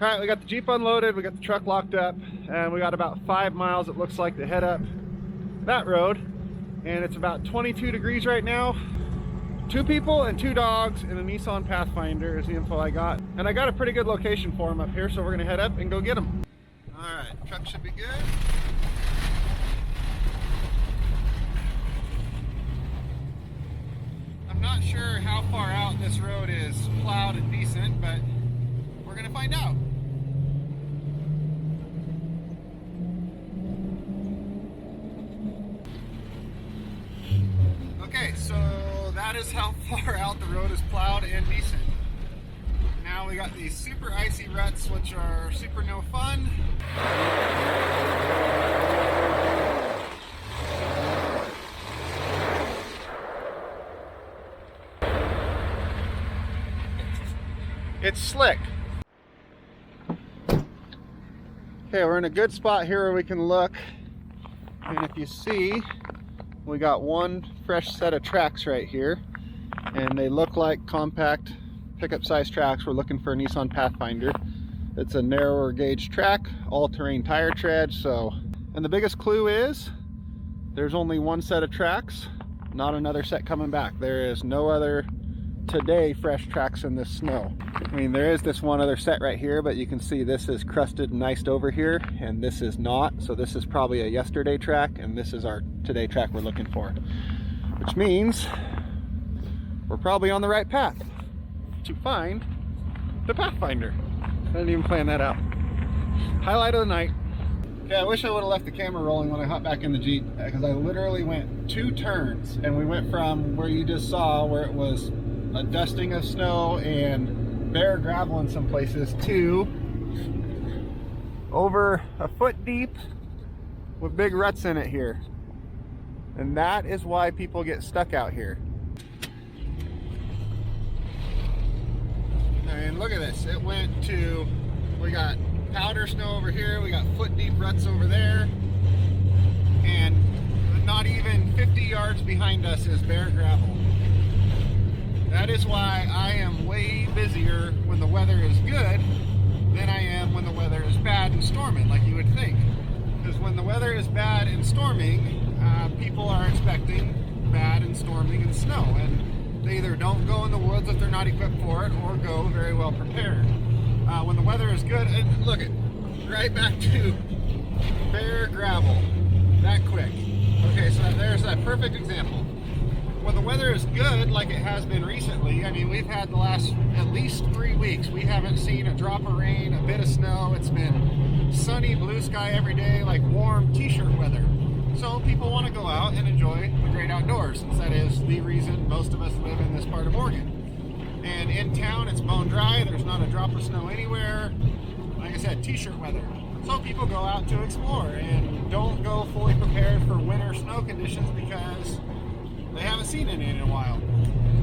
All right, we got the Jeep unloaded, we got the truck locked up, and we got about 5 miles, it looks like, to head up that road. And it's about 22 degrees right now. 2 people and 2 dogs in a Nissan Pathfinder is the info I got. And I got a pretty good location for them up here, so we're gonna head up and go get them. All right, truck should be good. I'm not sure how far out this road is plowed and decent, but we're gonna find out. Okay, so that is how far out the road is plowed and decent. Now we got these super icy ruts, which are super no fun. It's slick. Okay, we're in a good spot here where we can look. And if you see, we got one fresh set of tracks right here, and they look like compact pickup size tracks. We're looking for a Nissan Pathfinder. It's a narrower gauge track, all-terrain tire tread. And the biggest clue is there's only one set of tracks, not another set coming back. There is no other today fresh tracks in this snow. I mean, there is this one other set right here, but you can see this is crusted and iced over here, and this is not. So this is probably a yesterday track, and this is our today track we're looking for, which means we're probably on the right path to find the Pathfinder. I didn't even plan that out. Highlight of the night. Okay, I wish I would have left the camera rolling when I hopped back in the Jeep, because I literally went 2 turns, and we went from where you just saw, where it was a dusting of snow and bare gravel in some places, to over a foot deep with big ruts in it here. And that is why people get stuck out here. And look at this, it went to, we got powder snow over here, we got foot deep ruts over there, and not even 50 yards behind us is bare gravel. That is why I am way busier when the weather is good than I am when the weather is bad and storming, like you would think. Because when the weather is bad and storming, people are expecting bad and storming and snow, and they either don't go in the woods if they're not equipped for it, or go very well prepared. When the weather is good, and look at, right back to bare gravel, that quick. Okay, so there's that perfect example. When the weather is good, like it has been recently, I mean, we've had the last at least 3 weeks, we haven't seen a drop of rain, a bit of snow. It's been sunny, blue sky every day, like warm t-shirt weather. So people want to go out and enjoy the great outdoors, since that is the reason most of us live in this part of Oregon. And in town, it's bone dry, there's not a drop of snow anywhere. Like I said, t-shirt weather. So people go out to explore and don't go fully prepared for winter snow conditions, because they haven't seen it in a while.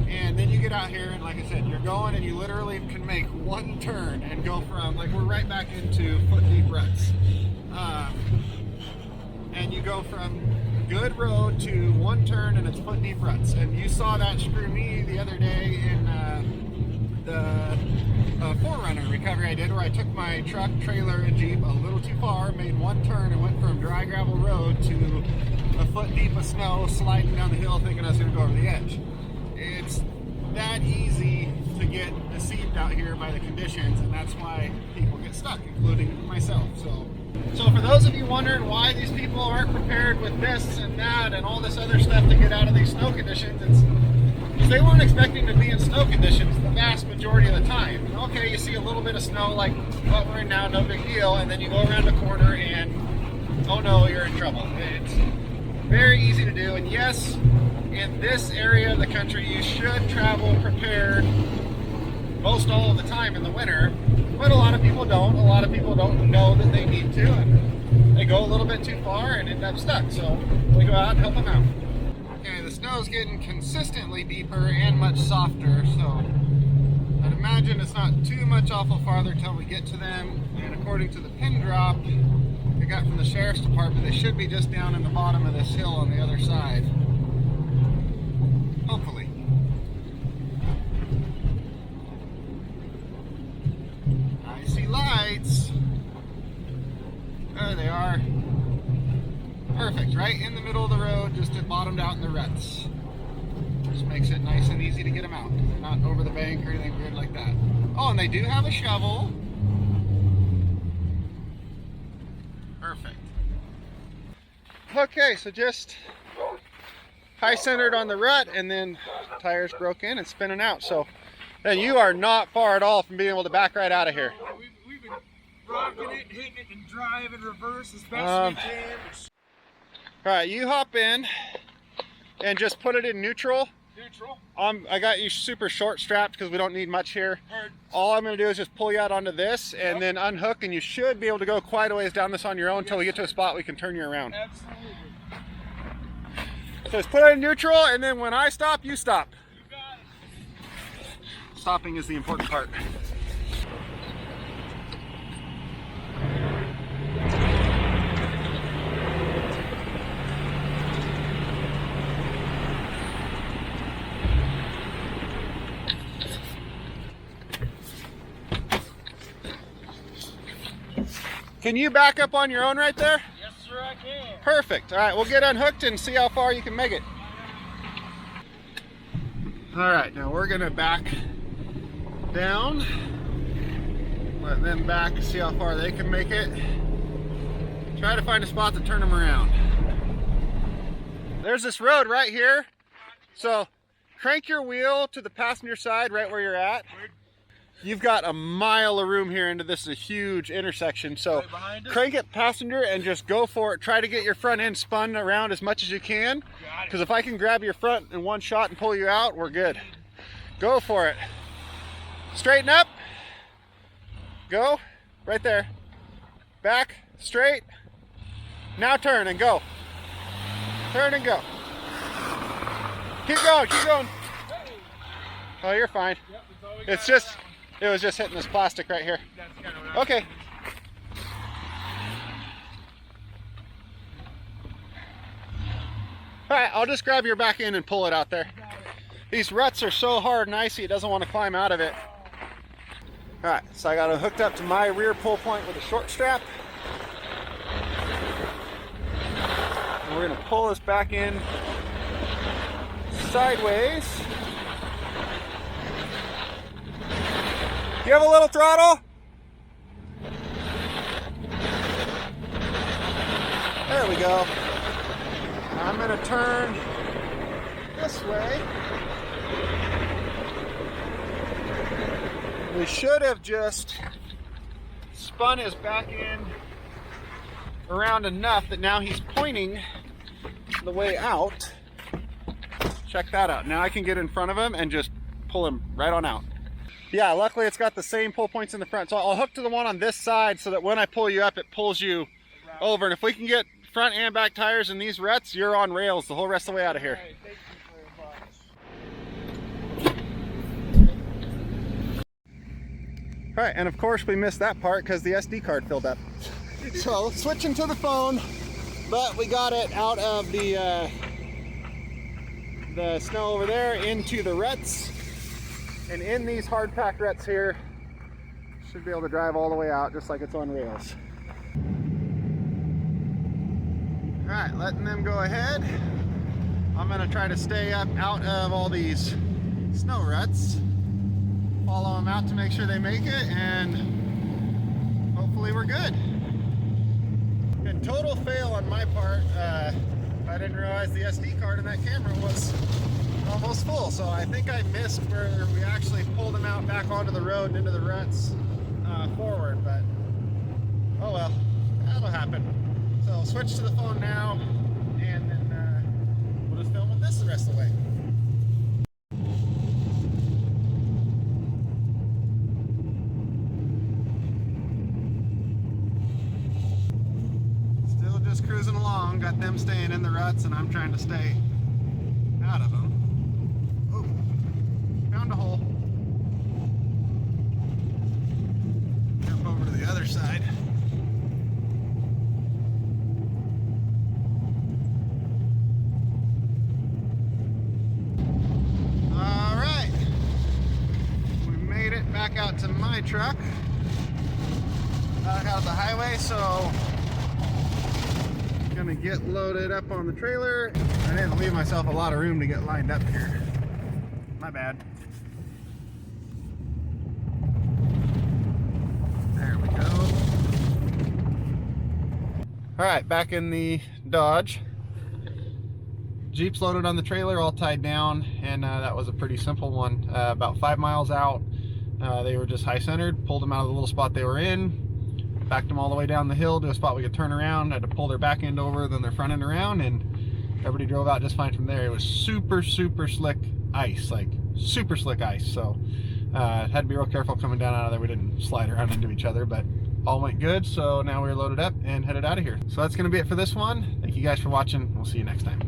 And then you get out here, and like I said, you're going and you literally can make one turn and go from, like, we're right back into foot deep ruts. And you go from good road to one turn and it's foot deep ruts. And you saw that screw me the other day in the 4Runner recovery I did, where I took my truck, trailer, and Jeep a little too far, made one turn, and went from dry gravel road to a foot deep of snow, sliding down the hill thinking I was going to go over the edge. It's that easy to get deceived out here by the conditions, and that's why people get stuck, including myself. So for those of you wondering why these people aren't prepared with this and that and all this other stuff to get out of these snow conditions, it's because they weren't expecting to be in snow conditions the vast majority of the time. Okay, you see a little bit of snow like what we're in now, no big deal, and then you go around the corner and, oh no, you're in trouble. It's very easy to do, and yes, in this area of the country, you should travel prepared most all of the time in the winter, but a lot of people don't. A lot of people don't know that they need to, and they go a little bit too far and end up stuck, so we go out and help them out. Okay, the snow's getting consistently deeper and much softer, so I'd imagine it's not too much awful farther till we get to them, and according to the pin drop I got from the sheriff's department, they should be just down in the bottom of this hill on the other side. Hopefully. I see lights. There they are. Perfect, right in the middle of the road, just bottomed out in the ruts. Just makes it nice and easy to get them out. They're not over the bank or anything weird like that. Oh, and they do have a shovel. Perfect. Okay, so just high centered on the rut, and then tires broke in and spinning out. So then you are not far at all from being able to back right out of here. We've been rocking it, hitting it, and driving reverse as best we can. All right, you hop in and just put it in neutral. I got you super short strapped because we don't need much here. All I'm going to do is just pull you out onto this and then unhook, and you should be able to go quite a ways down this on your own until we get to a spot we can turn you around. Absolutely. So just put it in neutral, and then when I stop, you stop. You got it. Stopping is the important part. Can you back up on your own right there? Yes, sir, I can. Perfect. All right, we'll get unhooked and see how far you can make it. All right, now we're gonna back down. Let them back, see how far they can make it. Try to find a spot to turn them around. There's this road right here. So crank your wheel to the passenger side right where you're at. You've got a mile of room here into this is a huge intersection. So crank it passenger and just go for it. Try to get your front end spun around as much as you can. Because if I can grab your front in one shot and pull you out, we're good. Go for it. Straighten up. Go. Right there. Back. Straight. Now turn and go. Turn and go. Keep going. Keep going. Oh, you're fine. It's just... It was just hitting this plastic right here. Okay. All right, I'll just grab your back end and pull it out there. These ruts are so hard and icy, it doesn't want to climb out of it. All right, so I got it hooked up to my rear pull point with a short strap. And we're gonna pull this back in sideways. You have a little throttle? There we go. I'm going to turn this way. We should have just spun his back end around enough that now he's pointing the way out. Check that out. Now I can get in front of him and just pull him right on out. Yeah, luckily it's got the same pull points in the front. So I'll hook to the one on this side so that when I pull you up, it pulls you over. And if we can get front and back tires in these ruts, you're on rails the whole rest of the way out of here. All right, and of course we missed that part because the SD card filled up. So switching to the phone, but we got it out of the snow over there into the ruts. And in these hard packed ruts here, should be able to drive all the way out just like it's on rails. All right, letting them go ahead. I'm gonna try to stay up out of all these snow ruts. Follow them out to make sure they make it, and hopefully we're good. And total fail on my part. I didn't realize the SD card in that camera was almost full, so I think I missed where we actually pulled them out back onto the road and into the ruts forward, but oh well, that'll happen. So switch to the phone now, and then we'll just film with this the rest of the way. Still just cruising along, got them staying in the ruts, and I'm trying to stay out of them. Found a hole. Jump over to the other side. All right. We made it back out to my truck. Back out of the highway, so Gonna get loaded up on the trailer. I didn't leave myself a lot of room to get lined up here. My bad. There we go. All right, back in the Dodge. Jeep's loaded on the trailer, all tied down, and that was a pretty simple one. About 5 miles out, they were just high centered, pulled them out of the little spot they were in, backed them all the way down the hill to a spot we could turn around, had to pull their back end over, then their front end around, and everybody drove out just fine from there. It was super, super slick ice, like super slick ice. So had to be real careful coming down out of there. We didn't slide around into each other, but all went good. So now we're loaded up and headed out of here. So that's going to be it for this one. Thank you guys for watching. We'll see you next time.